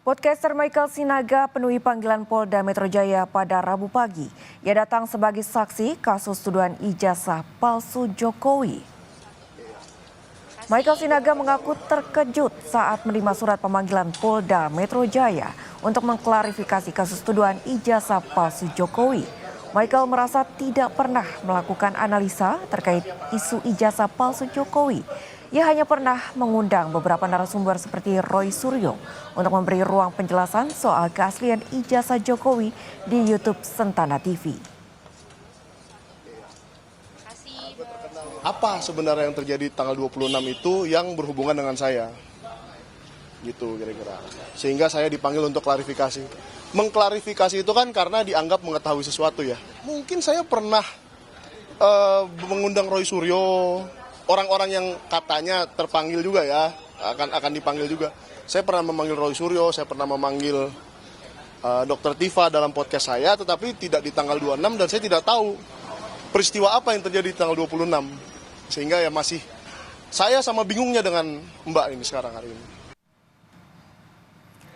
Podcaster Michael Sinaga penuhi panggilan Polda Metro Jaya pada Rabu pagi. Ia datang sebagai saksi kasus tuduhan ijazah palsu Jokowi. Michael Sinaga mengaku terkejut saat menerima surat pemanggilan Polda Metro Jaya untuk mengklarifikasi kasus tuduhan ijazah palsu Jokowi. Michael merasa tidak pernah melakukan analisa terkait isu ijazah palsu Jokowi. Ia hanya pernah mengundang beberapa narasumber seperti Roy Suryo untuk memberi ruang penjelasan soal keaslian ijazah Jokowi di YouTube Sentana TV. Apa sebenarnya yang terjadi tanggal 26 itu yang berhubungan dengan saya? Gitu kira-kira. Sehingga saya dipanggil untuk klarifikasi. Mengklarifikasi itu kan karena dianggap mengetahui sesuatu ya. Mungkin saya pernah mengundang Roy Suryo, orang-orang yang katanya terpanggil juga ya, akan dipanggil juga. Saya pernah memanggil Roy Suryo, saya pernah memanggil Dr. Tifa dalam podcast saya, tetapi tidak di tanggal 26 dan saya tidak tahu peristiwa apa yang terjadi di tanggal 26. Sehingga ya masih saya sama bingungnya dengan Mbak ini sekarang hari ini.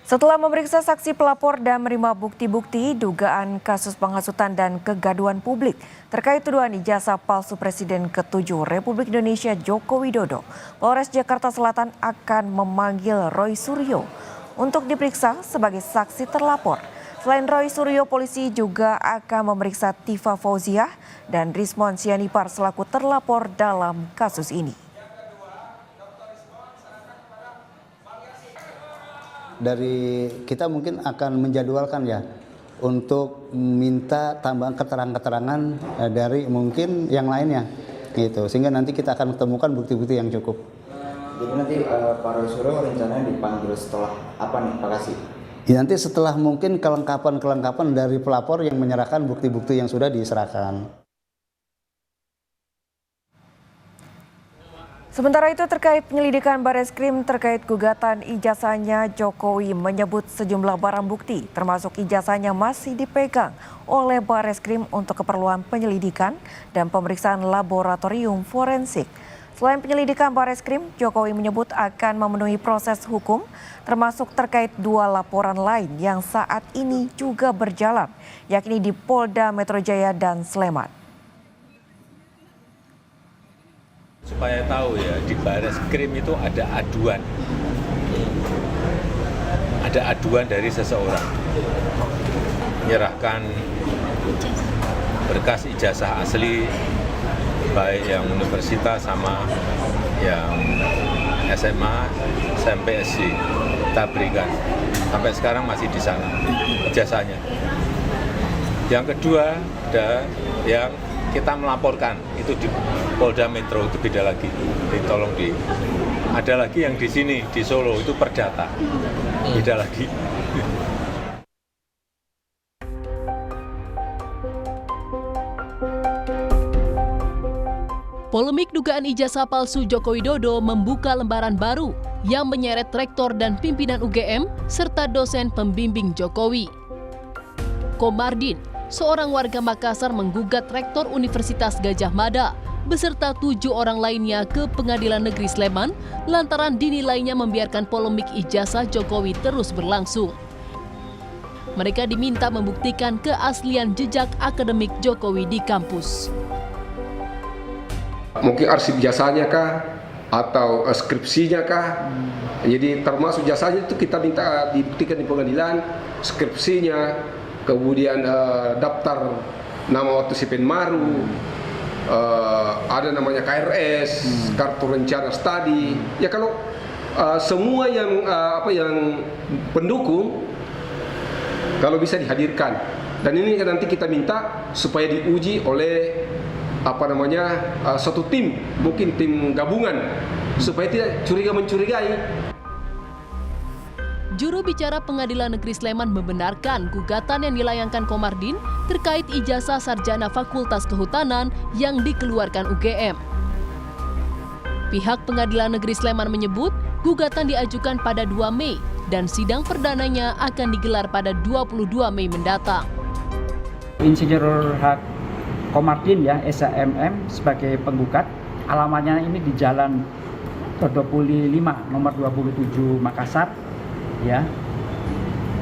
Setelah memeriksa saksi pelapor dan menerima bukti-bukti dugaan kasus penghasutan dan kegaduhan publik terkait tuduhan ijazah palsu Presiden ke-7 Republik Indonesia Joko Widodo, Polres Jakarta Selatan akan memanggil Roy Suryo untuk diperiksa sebagai saksi terlapor. Selain Roy Suryo, polisi juga akan memeriksa Tifa Fauziah dan Rismon Sianipar selaku terlapor dalam kasus ini. Dari kita mungkin akan menjadwalkan ya untuk minta tambahan keterangan-keterangan dari mungkin yang lainnya gitu, sehingga nanti kita akan menemukan bukti-bukti yang cukup. Jadi nanti Pak Roy Suryo rencananya dipanggil setelah apa nih Pak Kasih? Ya, nanti setelah mungkin kelengkapan dari pelapor yang menyerahkan bukti-bukti yang sudah diserahkan. Sementara itu terkait penyelidikan Bareskrim terkait gugatan ijazahnya, Jokowi menyebut sejumlah barang bukti termasuk ijazahnya masih dipegang oleh Bareskrim untuk keperluan penyelidikan dan pemeriksaan laboratorium forensik. Selain penyelidikan Bareskrim, Jokowi menyebut akan memenuhi proses hukum termasuk terkait 2 laporan lain yang saat ini juga berjalan, yakni di Polda Metro Jaya dan Sleman. Supaya tahu ya, di Bareskrim itu ada aduan dari seseorang menyerahkan berkas ijazah asli baik yang universitas sama yang SMA, SMP, SD kita berikan. Sampai sekarang masih di sana ijazahnya. Yang kedua ada yang kita melaporkan itu di Polda Metro, itu beda lagi. Ada lagi yang di sini di Solo itu perdata, beda lagi. Polemik dugaan ijazah palsu Joko Widodo membuka lembaran baru yang menyeret rektor dan pimpinan UGM serta dosen pembimbing Jokowi. Komardin, seorang warga Makassar, menggugat rektor Universitas Gadjah Mada beserta 7 orang lainnya ke Pengadilan Negeri Sleman lantaran dinilainya membiarkan polemik ijazah Jokowi terus berlangsung. Mereka diminta membuktikan keaslian jejak akademik Jokowi di kampus. Mungkin arsip jasanya kah atau skripsinya kah? Jadi termasuk jasanya itu kita minta dibuktikan di pengadilan, skripsinya, kemudian daftar nama waktu si Penmaru, ada namanya KRS, kartu rencana studi. Ya kalau semua yang yang pendukung kalau bisa dihadirkan. Dan ini nanti kita minta supaya diuji oleh satu tim, mungkin tim gabungan, supaya tidak mencurigai. Juru bicara Pengadilan Negeri Sleman membenarkan gugatan yang dilayangkan Komardin terkait ijazah sarjana Fakultas Kehutanan yang dikeluarkan UGM. Pihak Pengadilan Negeri Sleman menyebut gugatan diajukan pada 2 Mei dan sidang perdananya akan digelar pada 22 Mei mendatang. Insinyur Hak Komardin ya, SHMM sebagai penggugat, alamatnya ini di Jalan 25 nomor 27 Makassar ya.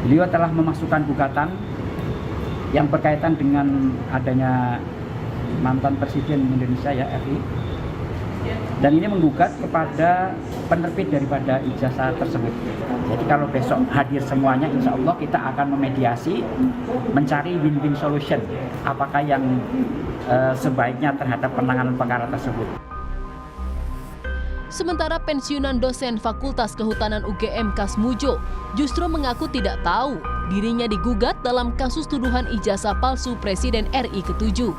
Beliau telah memasukkan gugatan yang berkaitan dengan adanya mantan Presiden Indonesia ya RI, dan ini menggugat kepada penerbit daripada ijazah tersebut. Jadi kalau besok hadir semuanya, insya Allah kita akan memediasi, mencari win-win solution, apakah yang sebaiknya terhadap penanganan perkara tersebut. Sementara pensiunan dosen Fakultas Kehutanan UGM Kasmujo justru mengaku tidak tahu dirinya digugat dalam kasus tuduhan ijazah palsu Presiden RI ke-7.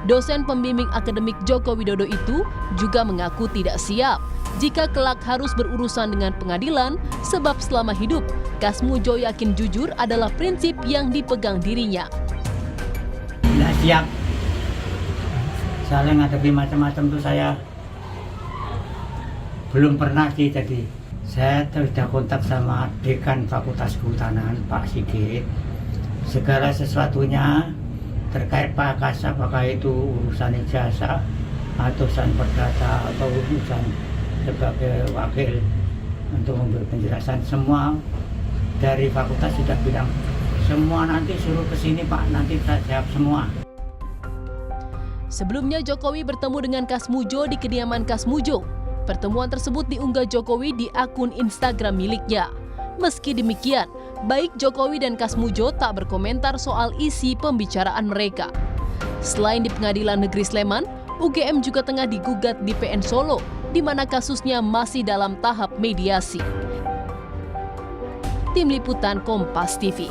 Dosen pembimbing akademik Joko Widodo itu juga mengaku tidak siap jika kelak harus berurusan dengan pengadilan sebab selama hidup Kasmujo yakin jujur adalah prinsip yang dipegang dirinya. Tidak siap. Soalnya ngadepi macam-macam tuh saya belum pernah sih. Jadi saya sudah kontak sama Dekan Fakultas Kehutanan Pak Sigit. Segala sesuatunya terkait Pak Kas, apakah itu urusan ijazah atau urusan perdata atau urusan sebagai wakil untuk memberi penjelasan, semua dari fakultas sudah bilang semua nanti suruh ke sini Pak, nanti kita jawab semua. Sebelumnya Jokowi bertemu dengan Kasmujo di kediaman Kasmujo. Pertemuan tersebut diunggah Jokowi di akun Instagram miliknya. Meski demikian, baik Jokowi dan Kasmujo tak berkomentar soal isi pembicaraan mereka. Selain di Pengadilan Negeri Sleman, UGM juga tengah digugat di PN Solo, di mana kasusnya masih dalam tahap mediasi. Tim Liputan Kompas TV.